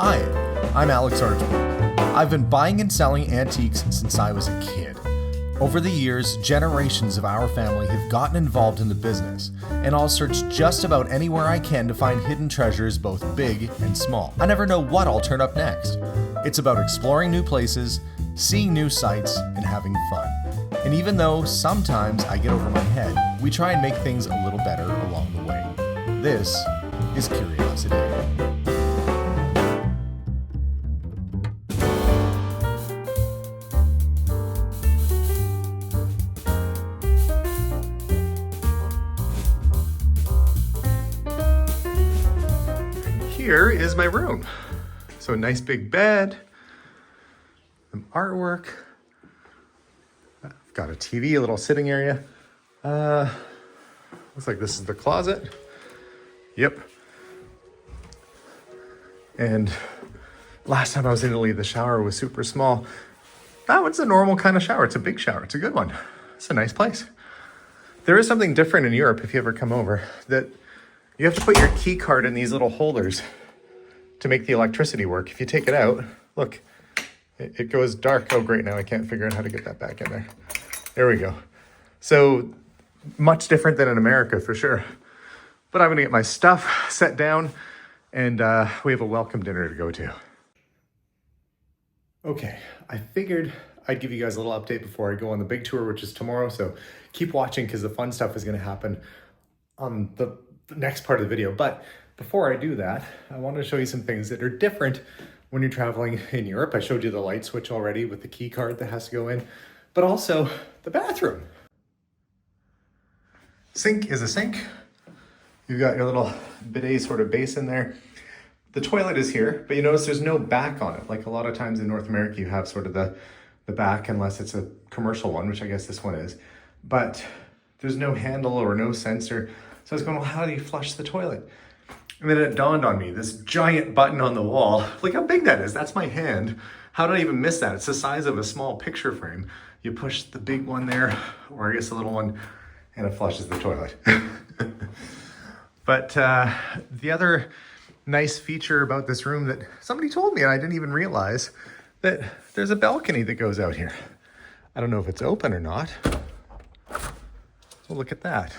Hi, I'm Alex Archibald. I've been buying and selling antiques since I was a kid. Over the years, generations of our family have gotten involved in the business, and I'll search just about anywhere I can to find hidden treasures both big and small. I never know what I'll turn up next. It's about exploring new places, seeing new sights, and having fun. And even though sometimes I get over my head, we try and make things a little better along the way. This is Curiosity. Here is my room. So a nice big bed, some artwork. I've got a TV, a little sitting area. Looks like this is the closet. Yep. And last time I was in Italy, the shower was super small. That one's a normal kind of shower. It's a big shower. It's a good one. It's a nice place. There is something different in Europe if you ever come over, that you have to put your key card in these little holders to make the electricity work. If you take it out, look, it goes dark. Oh, great. Now I can't figure out how to get that back in there. There we go. So much different than in America for sure. But I'm going to get my stuff set down, and we have a welcome dinner to go to. Okay, I figured I'd give you guys a little update before I go on the big tour, which is tomorrow. So keep watching because the fun stuff is going to happen on the next part of the video. But before I do that, I want to show you some things that are different when you're traveling in Europe. I showed you the light switch already with the key card that has to go in, but also the bathroom. Sink is a sink. You've got your little bidet sort of basin there. The toilet is here, but you notice there's no back on it. Like a lot of times in North America, you have sort of the back, unless it's a commercial one, which I guess this one is. But there's no handle or no sensor. So I was going, well, how do you flush the toilet? And then it dawned on me, this giant button on the wall. Look how big that is. That's my hand. How did I even miss that? It's the size of a small picture frame. You push the big one there, or I guess the little one, and it flushes the toilet. But the other nice feature about this room that somebody told me and I didn't even realize, that there's a balcony that goes out here. I don't know if it's open or not. Well, look at that.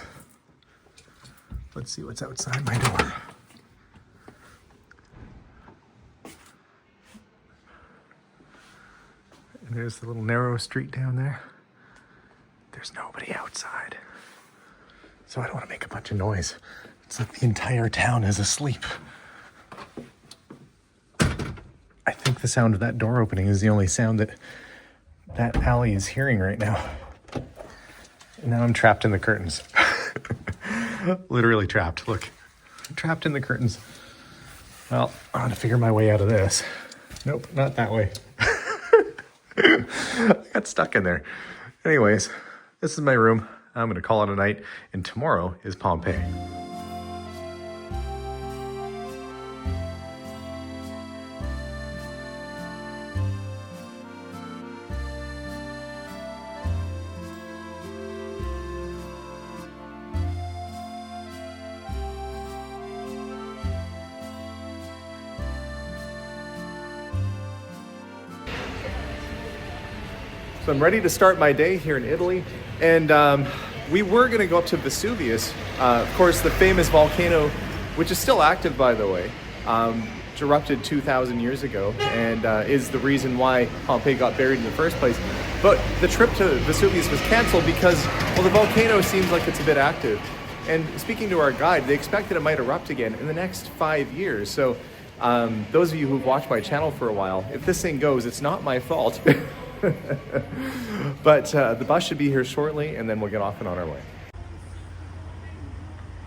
Let's see what's outside my door. And there's the little narrow street down there. There's nobody outside. So I don't want to make a bunch of noise. It's like the entire town is asleep. I think the sound of that door opening is the only sound that that alley is hearing right now. And now I'm trapped in the curtains. Literally trapped. Look, I'm trapped in the curtains. Well, I'm gonna figure my way out of this. Nope, not that way. I got stuck in there. Anyways, this is my room. I'm gonna call it a night, and tomorrow is Pompeii. So I'm ready to start my day here in Italy, and we were going to go up to Vesuvius, of course the famous volcano, which is still active by the way, which erupted 2,000 years ago and is the reason why Pompeii got buried in the first place. But the trip to Vesuvius was canceled because, well, the volcano seems like it's a bit active. And speaking to our guide, they expected it might erupt again in the next 5 years. So those of you who've watched my channel for a while, if this thing goes, it's not my fault. But the bus should be here shortly, and then we'll get off and on our way.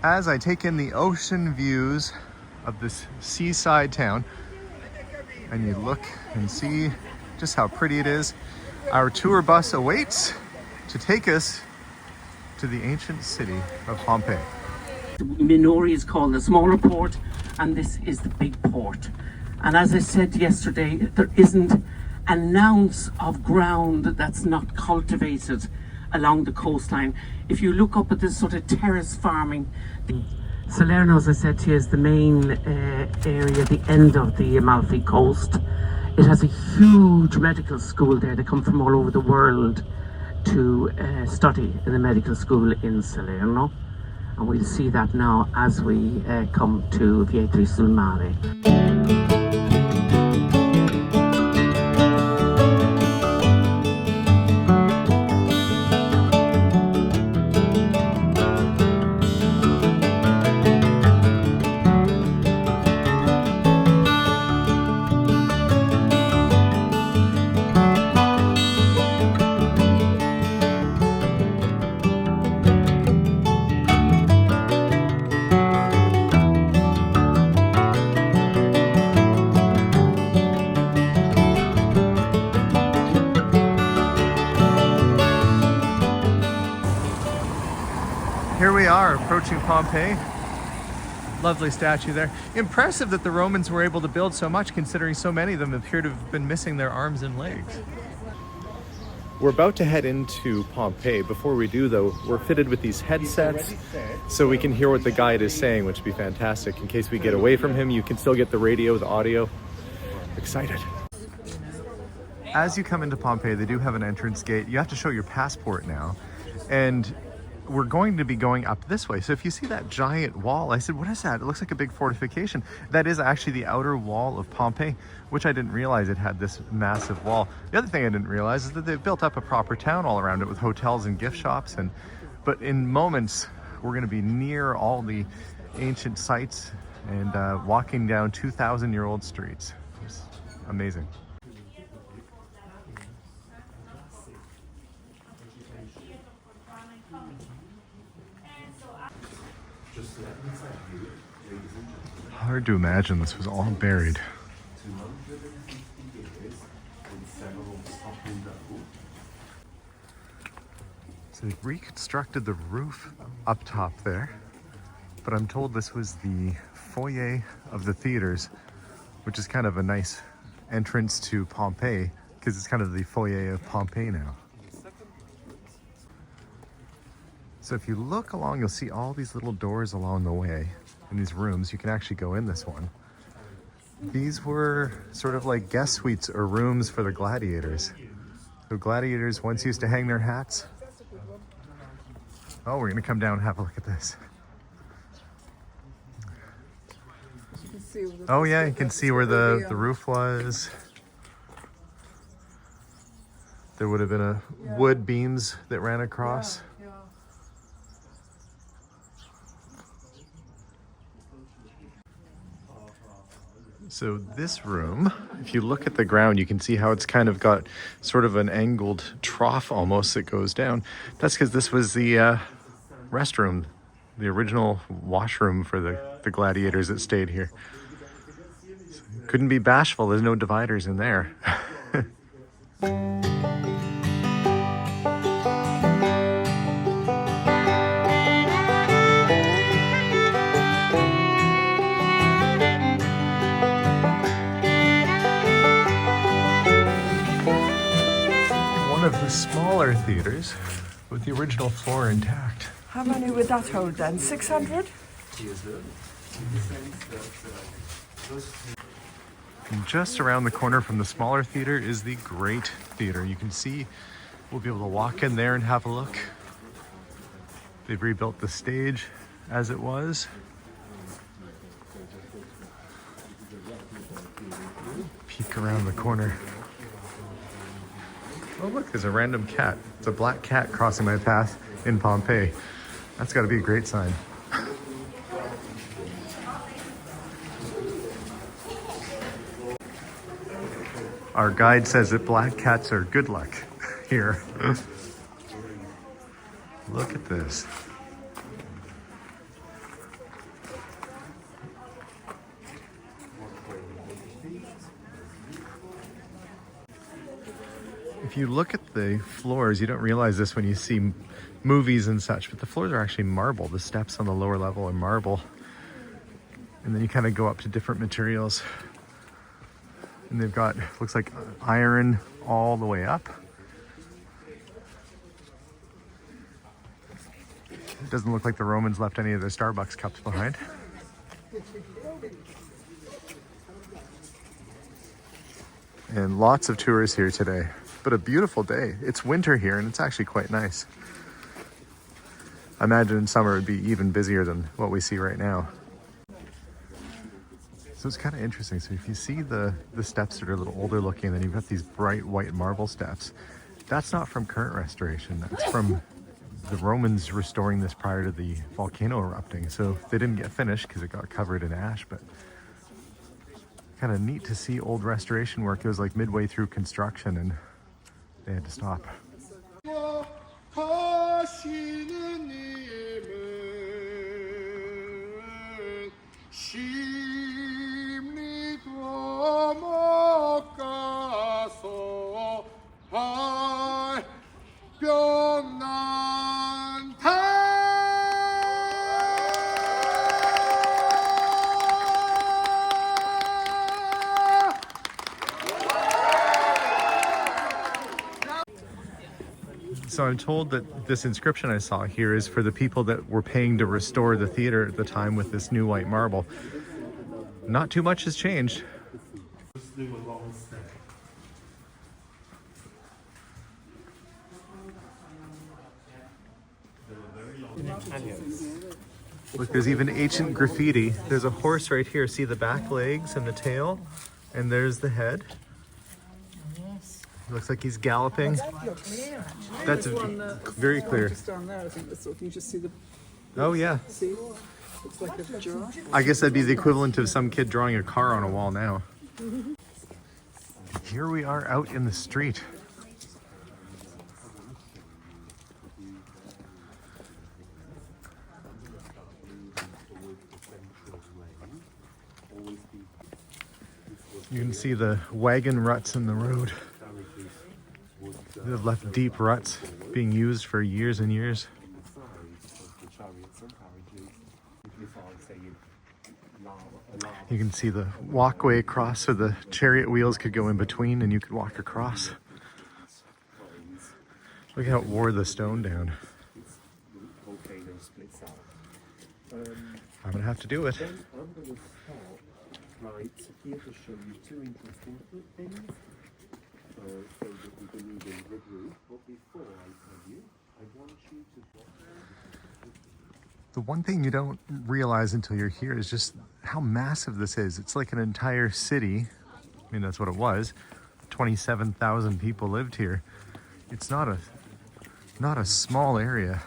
As I take in the ocean views of this seaside town, and you look and see just how pretty it is, our tour bus awaits to take us to the ancient city of Pompeii. Minori is called the smaller port, and this is the big port. And as I said yesterday, there isn't an ounce of ground that's not cultivated along the coastline. If you look up at this sort of terrace farming, Salerno, as I said to you, is the main area, the end of the Amalfi Coast. It has a huge medical school there. They come from all over the world to study in the medical school in Salerno. And we'll see that now as we come to Vietri sul Mare. Here we are approaching Pompeii. Lovely statue there. Impressive that the Romans were able to build so much, considering so many of them appear to have been missing their arms and legs. We're about to head into Pompeii. Before we do though, we're fitted with these headsets so we can hear what the guide is saying, which would be fantastic. In case we get away from him, you can still get the radio, the audio. Excited. As you come into Pompeii, they do have an entrance gate. You have to show your passport now. And we're going to be going up this way. So if you see that giant wall, I said, what is that? It looks like a big fortification. That is actually the outer wall of Pompeii, which I didn't realize it had this massive wall. The other thing I didn't realize is that they've built up a proper town all around it with hotels and gift shops. But in moments, we're going to be near all the ancient sites and walking down 2,000-year-old streets. It's amazing. Hard to imagine this was all buried. So they've reconstructed the roof up top there, but I'm told this was the foyer of the theaters, which is kind of a nice entrance to Pompeii because it's kind of the foyer of Pompeii now. So if you look along, you'll see all these little doors along the way. In these rooms, you can actually go in this one. These were sort of like guest suites or rooms for the gladiators. So gladiators once used to hang their hats. Oh, we're gonna come down and have a look at this. Oh yeah, you can see where the roof was. There would have been a wood beams that ran across. So this room, if you look at the ground, you can see how it's kind of got sort of an angled trough almost that goes down. That's because this was the restroom, the original washroom for the gladiators that stayed here. So couldn't be bashful, there's no dividers in there. Of the smaller theaters with the original floor intact. How many would that hold then? 600? And just around the corner from the smaller theater is the Great Theater. You can see, we'll be able to walk in there and have a look. They've rebuilt the stage as it was. Peek around the corner. Oh look, there's a random cat. It's a black cat crossing my path in Pompeii. That's got to be a great sign. Our guide says that black cats are good luck here. Look at this. If you look at the floors, you don't realize this when you see movies and such, but the floors are actually marble. The steps on the lower level are marble. And then you kind of go up to different materials. And they've got, looks like iron all the way up. It doesn't look like the Romans left any of their Starbucks cups behind. And lots of tourists here today, but a beautiful day. It's winter here and it's actually quite nice. I imagine in summer it'd be even busier than what we see right now. So it's kind of interesting. So if you see the steps that are a little older looking, then you've got these bright white marble steps. That's not from current restoration. That's from the Romans restoring this prior to the volcano erupting. So they didn't get finished because it got covered in ash, but kind of neat to see old restoration work. It was like midway through construction and they had to stop. So I'm told that this inscription I saw here is for the people that were paying to restore the theater at the time with this new white marble. Not too much has changed. Look, there's even ancient graffiti. There's a horse right here. See the back legs and the tail? And there's the head. Looks like he's galloping. That's very clear. Oh yeah. I guess that'd be the equivalent of some kid drawing a car on a wall now. Here we are out in the street. You can see the wagon ruts in the road. They've left deep ruts being used for years and years. You can see the walkway across so the chariot wheels could go in between and you could walk across. Look how it wore the stone down. I'm gonna have to do it. Right, here to show you two interesting things. So that we can move in the group. But before I tell you, I want you to watch. The one thing you don't realize until you're here is just how massive this is. It's like an entire city. I mean, that's what it was. 27,000 people lived here. It's not a small area.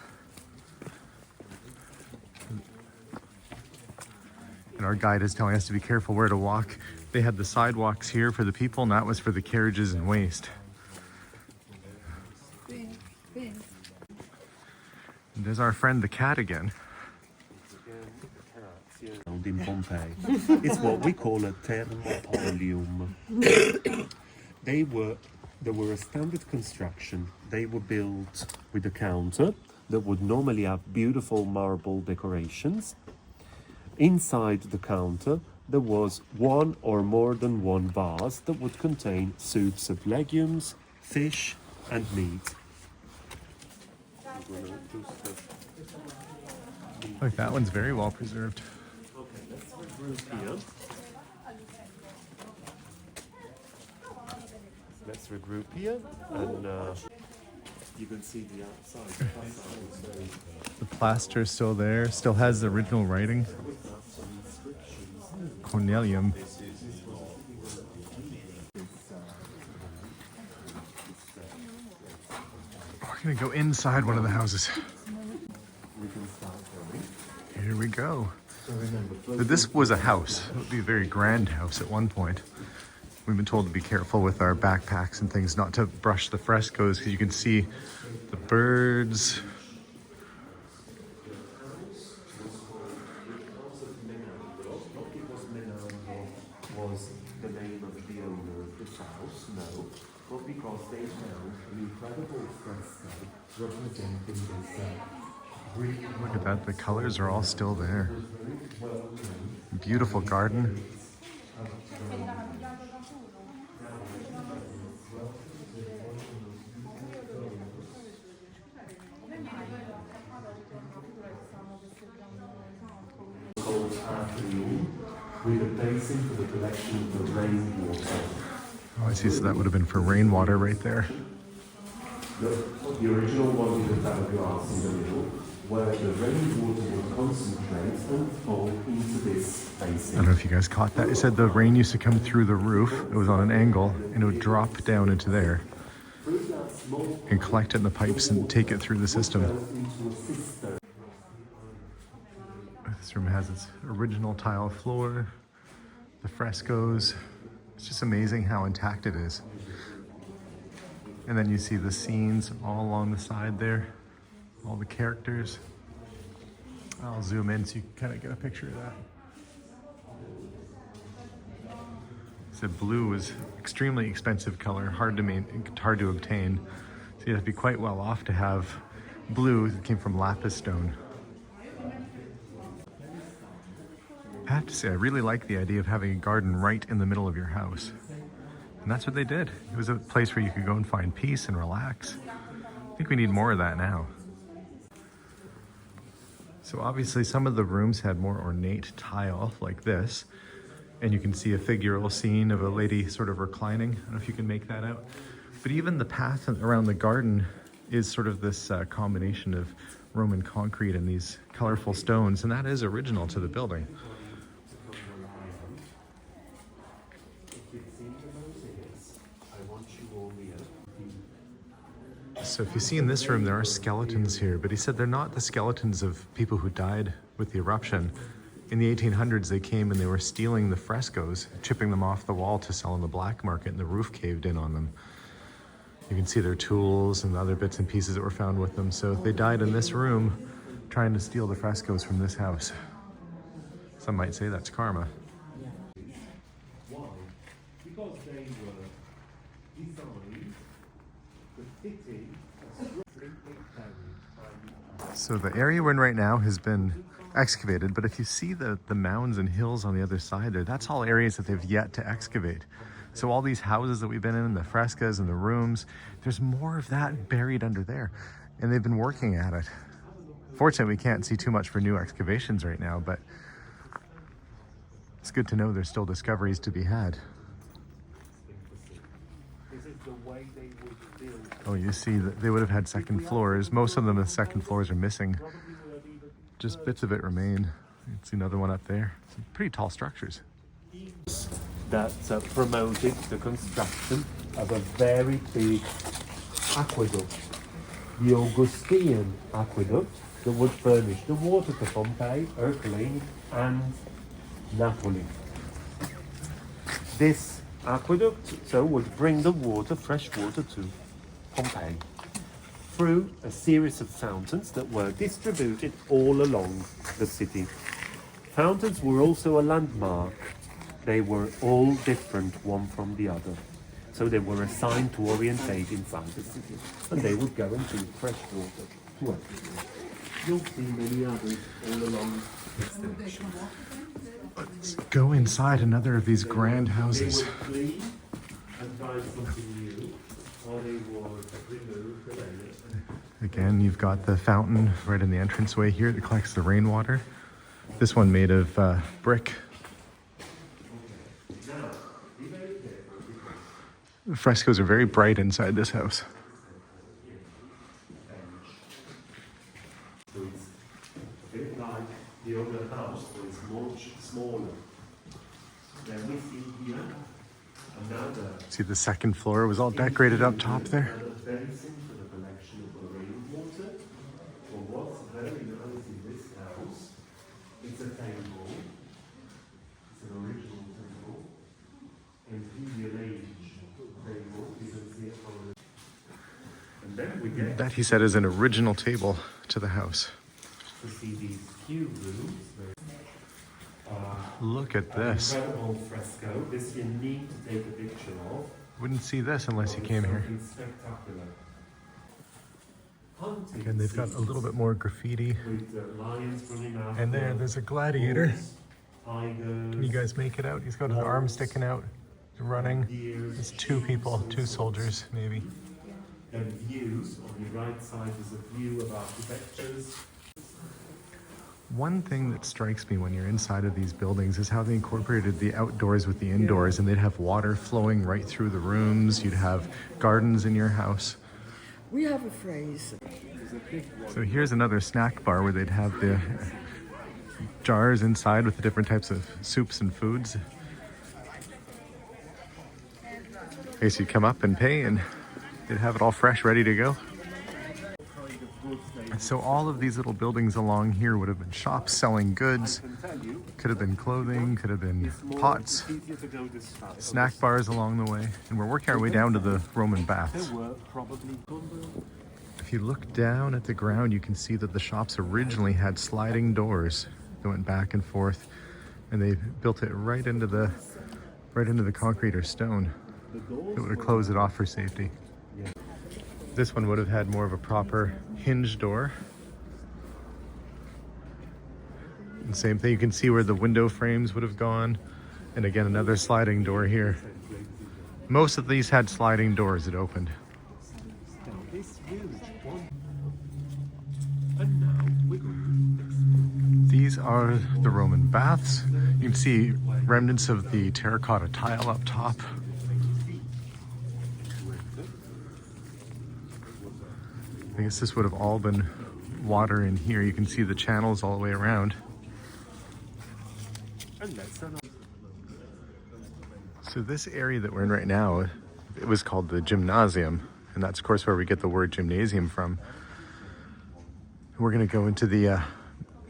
And our guide is telling us to be careful where to walk. They had the sidewalks here for the people, and that was for the carriages and waste. And there's our friend the cat again. In Pompeii. It's what we call a thermopolium. They were a standard construction. They were built with a counter that would normally have beautiful marble decorations. Inside the counter, there was one or more than one vase that would contain soups of legumes, fish, and meat. Look, that one's very well preserved. Okay, let's regroup here. Let's regroup here, and you can see the outside. The plaster's still there, still has the original writing. Cornelium. We're gonna go inside one of the houses. Here we go. This was a house. It would be a very grand house at one point. We've been told to be careful with our backpacks and things, not to brush the frescoes, because you can see the birds. Was the name of the owner of this house? No, but because they found an incredible fresco representing this Greek. Look at that, the colors are all still there. Beautiful garden. with a basin for the collection of the rainwater. Oh, I see. So that would have been for rainwater right there. The original one with the glass in the middle, where the rainwater would concentrate and fall into this I basin. don't know if you guys caught that. It said the rain used to come through the roof. It was on an angle, and it would drop down into there Through that small and collect it in the pipes and take it through the system. into a cistern. This room has its original tile floor, the frescoes. It's just amazing how intact it is. And then you see the scenes all along the side there, all the characters. I'll zoom in so you can kind of get a picture of that. Said blue was extremely expensive color, hard to obtain. So you have to be quite well off to have blue that came from lapis stone. I have to say, I really like the idea of having a garden right in the middle of your house. And that's what they did. It was a place where you could go and find peace and relax. I think we need more of that now. So obviously some of the rooms had more ornate tile like this. And you can see a figural scene of a lady sort of reclining. I don't know if you can make that out. But even the path around the garden is sort of this combination of Roman concrete and these colorful stones. And that is original to the building. So if you see in this room, there are skeletons here, but he said they're not the skeletons of people who died with the eruption. In the 1800s, they came and they were stealing the frescoes, chipping them off the wall to sell in the black market, and the roof caved in on them. You can see their tools and other bits and pieces that were found with them. So they died in this room trying to steal the frescoes from this house. Some might say that's karma. Why? Because they were designed to fit in a strictly carried. So the area we're in right now has been excavated, but if you see the mounds and hills on the other side there, that's all areas that they've yet to excavate. So all these houses that we've been in, the frescoes and the rooms, there's more of that buried under there, and they've been working at it. Fortunately, we can't see too much for new excavations right now, but it's good to know there's still discoveries to be had. This is the way they would build. Oh, you see that they would have had second floors. Most of them, the second floors are missing. Just bits of it remain. You can see another one up there. Some pretty tall structures. That promoted the construction of a very big aqueduct, the Augustine aqueduct, that would furnish the water to Pompeii, Herculaneum, and Napoli. This aqueduct would bring the water, fresh water, to Pompeii through a series of fountains that were distributed all along the city. Fountains were also a landmark. They were all different one from the other. So they were assigned to orientate inside the city. And they would go and bring fresh water to everyone. You'll see many others all along the station. Let's go inside another of these grand houses. They would clean and try something new, or they would remove the layer. Again, you've got the fountain right in the entranceway here that collects the rainwater. This one made of brick. The frescoes are very bright inside this house. So it's a bit like the other house, but it's much smaller. Then we see here another See, the second floor was all decorated up top there. basin for the collection of the rainwater. But what's very nice in this house, it's a temple. It's an original temple. Imperial age temple. You can see it on the... And then we get That, he said, is an original table to the house. to see these few rooms. Look at this. Incredible fresco. This you need to take a picture of. Wouldn't see this unless you came here. Something spectacular. Hunting And they've got a little bit more graffiti. with lions running out. And there's a gladiator. Tigers. Can you guys make it out? He's got his arm sticking out, running. It's two people, two soldiers, maybe. And views on the right side is a view of architectures. One thing that strikes me when you're inside of these buildings is how they incorporated the outdoors with the indoors, and they'd have water flowing right through the rooms. You'd have gardens in your house. We have a phrase. So here's another snack bar where they'd have the jars inside with the different types of soups and foods. I guess you'd come up and pay and they'd have it all fresh, ready to go. So all of these little buildings along here would have been shops selling goods. Could have been clothing, could have been pots, snack bars along the way. And we're working our way down to the Roman baths. If you look down at the ground, you can see that the shops originally had sliding doors that went back and forth, and they built it right into the concrete or stone that would have closed it off for safety. This one would have had more of a proper hinge door. And same thing, you can see where the window frames would have gone. And again, another sliding door here. Most of these had sliding doors that opened. These are the Roman baths. You can see remnants of the terracotta tile up top. I guess this would have all been water in here. You can see the channels all the way around. So this area that we're in right now, it was called the gymnasium, and that's of course where we get the word gymnasium from. We're going to go into the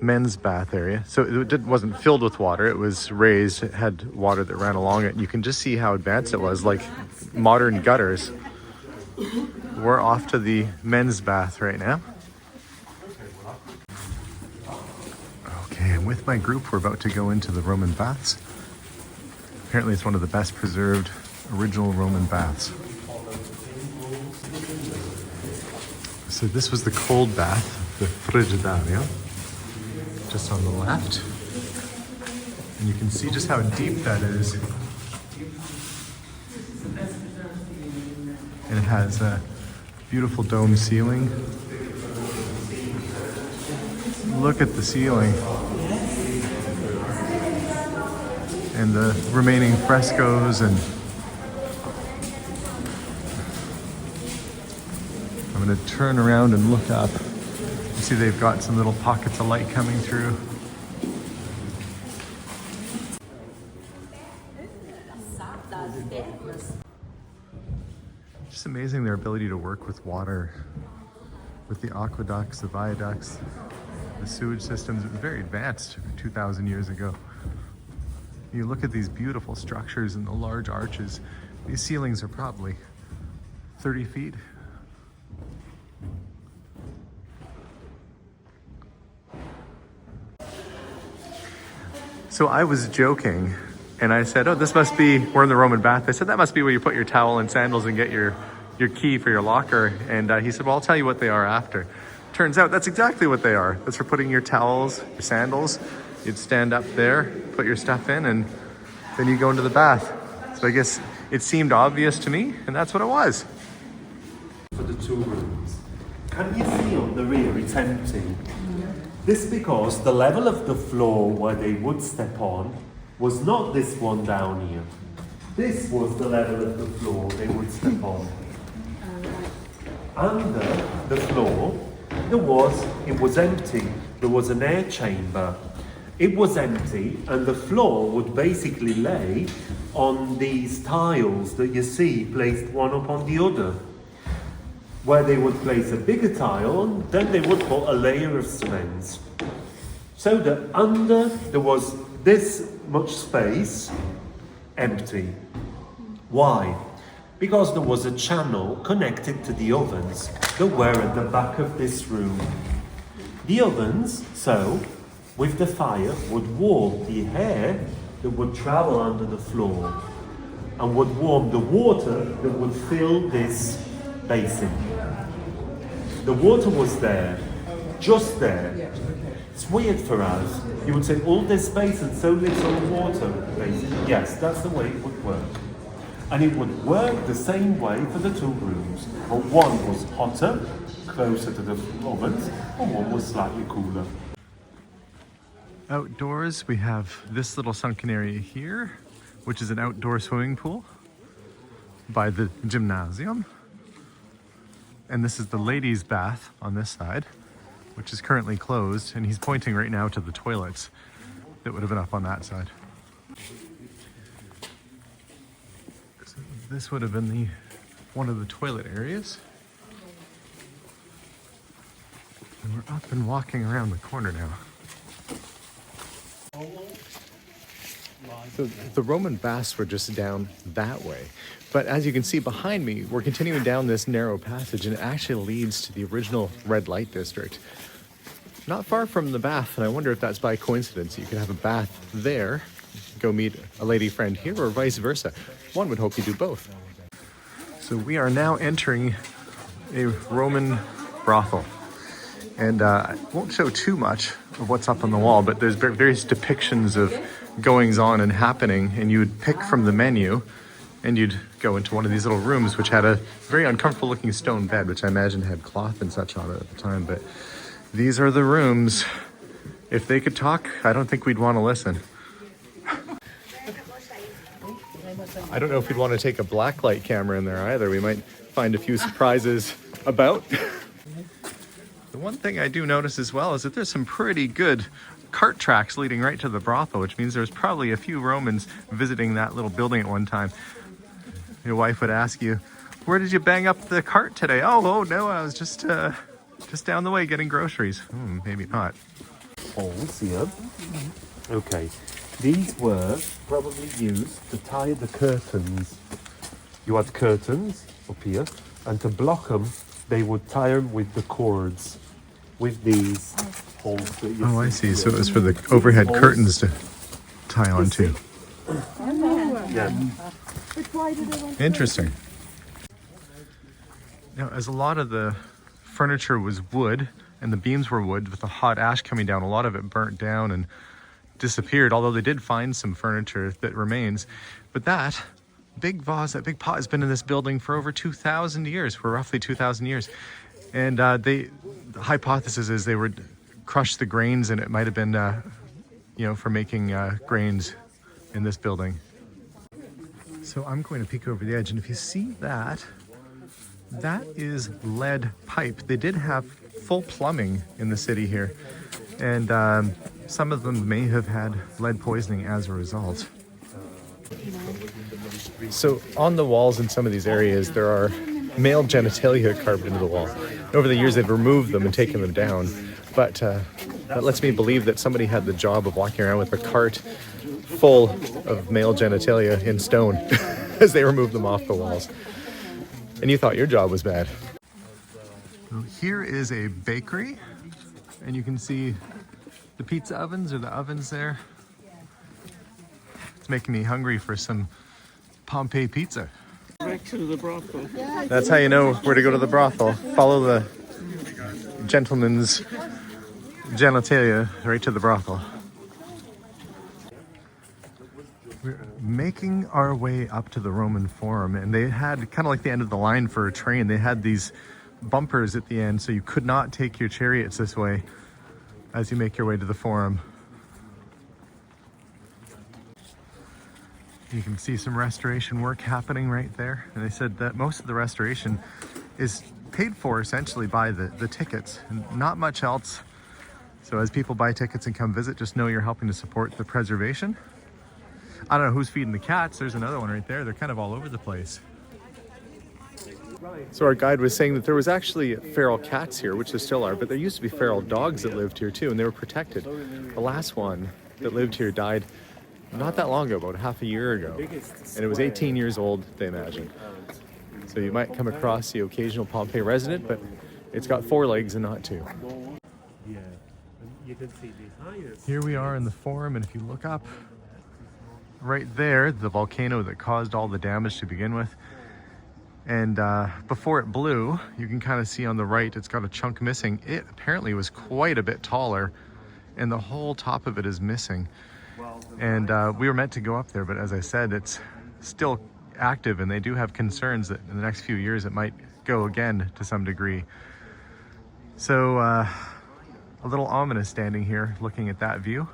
men's bath area. So it wasn't filled with water, it was raised, it had water that ran along it. You can just see how advanced it was, like modern gutters. We're off to the men's bath right now. Okay, I'm with my group. We're about to go into the Roman baths. Apparently it's one of the best preserved original Roman baths. So this was the cold bath, the frigidario, just on the left. And you can see just how deep that is. And it has a beautiful dome ceiling. Look at the ceiling. And the remaining frescoes, and I'm going to turn around and look up. You see they've got some little pockets of light coming through. Just amazing their ability to work with water, with the aqueducts, the viaducts, the sewage systems. It was very advanced 2,000 years ago. You look at these beautiful structures and the large arches. These ceilings are probably 30 feet. So I was joking and I said, oh, this must be, we're in the Roman bath. I said, that must be where you put your towel and sandals and get your key for your locker. And he said, well, I'll tell you what they are after. Turns out that's exactly what they are. That's for putting your towels, your sandals. You'd stand up there, put your stuff in, and then you go into the bath. So I guess it seemed obvious to me, and that's what it was. For the two rooms. Can you see on the rear it's empty? This because the level of the floor where they would step on was not this one down here. This was the level of the floor they would step on. Under the floor, it was empty. There was an air chamber. It was empty, and the floor would basically lay on these tiles that you see placed one upon the other. Where they would place a bigger tile, and then they would put a layer of cement. So that under there was this much space empty. Why? Because there was a channel connected to the ovens that were at the back of this room. The ovens, so, with the fire, would warm the air that would travel under the floor and would warm the water that would fill this basin. The water was there, just there. It's weird for us. You would say, all this space and so little water basin. Yes, that's the way it would work. And it would work the same way for the two rooms. But one was hotter, closer to the ovens, and one was slightly cooler. Outdoors, we have this little sunken area here, which is an outdoor swimming pool by the gymnasium. And this is the ladies' bath on this side, which is currently closed. And he's pointing right now to the toilets that would have been up on that side. So this would have been one of the toilet areas. And we're up and walking around the corner now. So the Roman baths were just down that way. But as you can see behind me, we're continuing down this narrow passage, and it actually leads to the original red light district. Not far from the bath, and I wonder if that's by coincidence. You could have a bath there, go meet a lady friend here, or vice versa. One would hope you do both. So we are now entering a Roman brothel. And I won't show too much of what's up on the wall, but there's various depictions of goings on and happening, and you would pick from the menu, and you'd go into one of these little rooms, which had a very uncomfortable looking stone bed, which I imagine had cloth and such on it at the time. But these are the rooms. If they could talk, I don't think we'd want to listen. I don't know if we'd want to take a blacklight camera in there either. We might find a few surprises about. The one thing I do notice as well is that there's some pretty good cart tracks leading right to the brothel, which means there's probably a few Romans visiting that little building at one time. Your wife would ask you, "Where did you bang up the cart today?" Oh no, I was just down the way getting groceries. Maybe not. Holes here. Okay, these were probably used to tie the curtains. You had curtains up here, and to block them, they would tie them with the cords, with these holes that you Oh, I see. So it was for the overhead curtains to tie onto. Yeah. Interesting. Now, as a lot of the furniture was wood and the beams were wood, with the hot ash coming down, a lot of it burnt down and disappeared, although they did find some furniture that remains. But that big vase, that big pot, has been in this building for over 2,000 years, for roughly 2,000 years. And the hypothesis is they would crush the grains, and it might have been, for making grains in this building. So I'm going to peek over the edge, and if you see that, that is lead pipe. They did have full plumbing in the city here, and some of them may have had lead poisoning as a result. So on the walls in some of these areas, there are male genitalia carved into the wall. Over the years, they've removed them and taken them down, but that lets me believe that somebody had the job of walking around with a cart full of male genitalia in stone as they removed them off the walls. And you thought your job was bad. So here is a bakery, and you can see the pizza ovens, or the ovens there. It's making me hungry for some Pompeii pizza. Right to the brothel. That's how you know where to go to the brothel. Follow the gentleman's genitalia right to the brothel. We're making our way up to the Roman Forum, and they had kind of like the end of the line for a train. They had these bumpers at the end, so you could not take your chariots this way as you make your way to the Forum. You can see some restoration work happening right there, and they said that most of the restoration is paid for essentially by the tickets, and not much else. So as people buy tickets and come visit, just know you're helping to support the preservation. I don't know who's feeding the cats. There's another one right there. They're kind of all over the place. So our guide was saying that there was actually feral cats here, which there still are, but there used to be feral dogs that lived here too, and they were protected. The last one that lived here died not that long ago, about half a year ago, and it was 18 years old, they imagine. So you might come across the occasional Pompeii resident, but it's got 4 legs and not 2. Yeah. You can see the highest. Here we are in the Forum, and if you look up right there, the volcano that caused all the damage to begin with, and before it blew, you can kind of see on the right it's got a chunk missing. It apparently was quite a bit taller, and the whole top of it is missing. And we were meant to go up there, but as I said, it's still active, and they do have concerns that in the next few years it might go again to some degree. So a little ominous standing here looking at that view.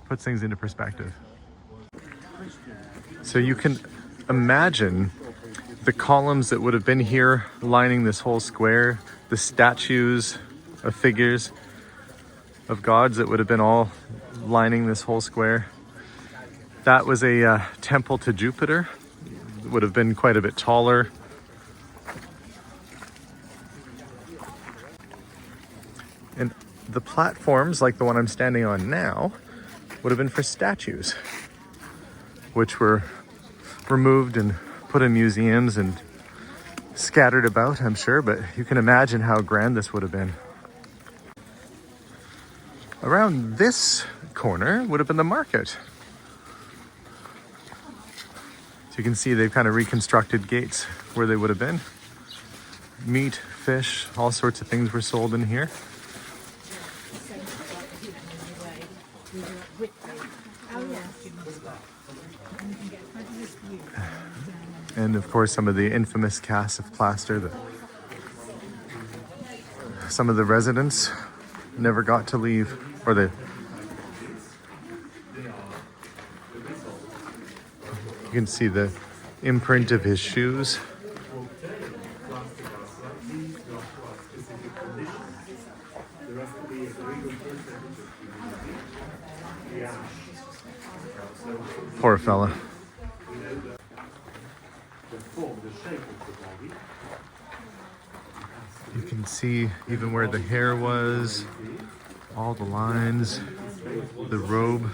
puts things into perspective. So you can imagine the columns that would have been here lining this whole square, the statues of figures of gods that would have been all lining this whole square. That was a temple to Jupiter. It would have been quite a bit taller. And the platforms, like the one I'm standing on now, would have been for statues, which were removed and put in museums and scattered about, I'm sure, but you can imagine how grand this would have been. Around this corner would have been the market. So you can see they've kind of reconstructed gates where they would have been. Meat, fish, all sorts of things were sold in here. And of course, some of the infamous casts of plaster that some of the residents never got to leave, or you can see the imprint of his shoes. Poor fella. You can see even where the hair was, all the lines, the robe.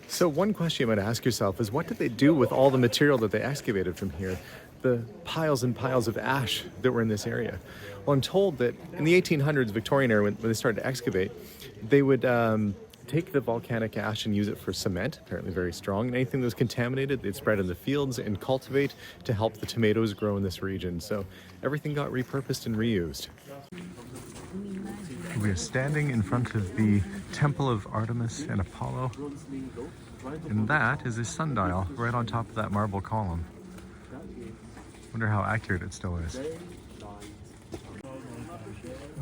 So one question you might ask yourself is, what did they do with all the material that they excavated from here? The piles and piles of ash that were in this area. Well, I'm told that in the 1800s, Victorian era, when they started to excavate, they would take the volcanic ash and use it for cement, apparently very strong. And anything that was contaminated, they'd spread in the fields and cultivate to help the tomatoes grow in this region. So everything got repurposed and reused. We are standing in front of the Temple of Artemis and Apollo, and that is a sundial right on top of that marble column. Wonder how accurate it still is.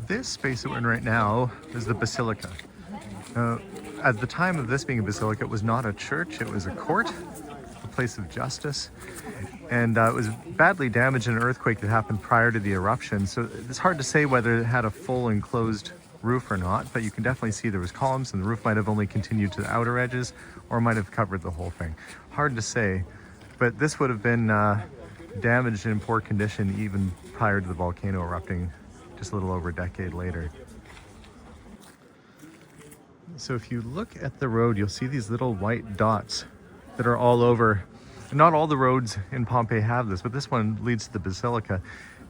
This space that we're in right now is the Basilica. At the time of this being a basilica, it was not a church, it was a court, a place of justice. And it was badly damaged in an earthquake that happened prior to the eruption. So it's hard to say whether it had a full enclosed roof or not, but you can definitely see there was columns, and the roof might have only continued to the outer edges or might have covered the whole thing. Hard to say, but this would have been damaged in poor condition even prior to the volcano erupting just a little over a decade later. So if you look at the road, you'll see these little white dots that are all over. Not all the roads in Pompeii have this, but this one leads to the Basilica.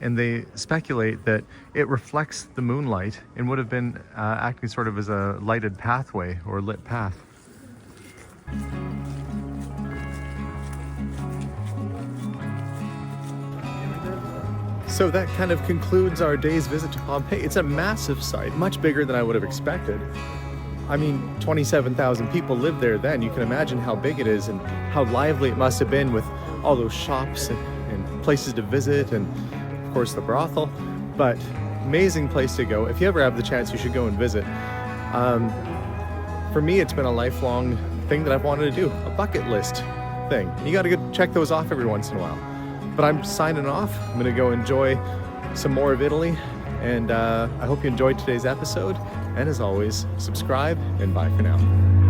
And they speculate that it reflects the moonlight and would have been acting sort of as a lighted pathway or lit path. So that kind of concludes our day's visit to Pompeii. It's a massive site, much bigger than I would have expected. I mean, 27,000 people lived there then. You can imagine how big it is and how lively it must have been with all those shops and places to visit, and of course the brothel. But amazing place to go. If you ever have the chance, you should go and visit. For me, it's been a lifelong thing that I've wanted to do, a bucket list thing. And you got to go check those off every once in a while. But I'm signing off. I'm going to go enjoy some more of Italy. And I hope you enjoyed today's episode. And as always, subscribe and bye for now.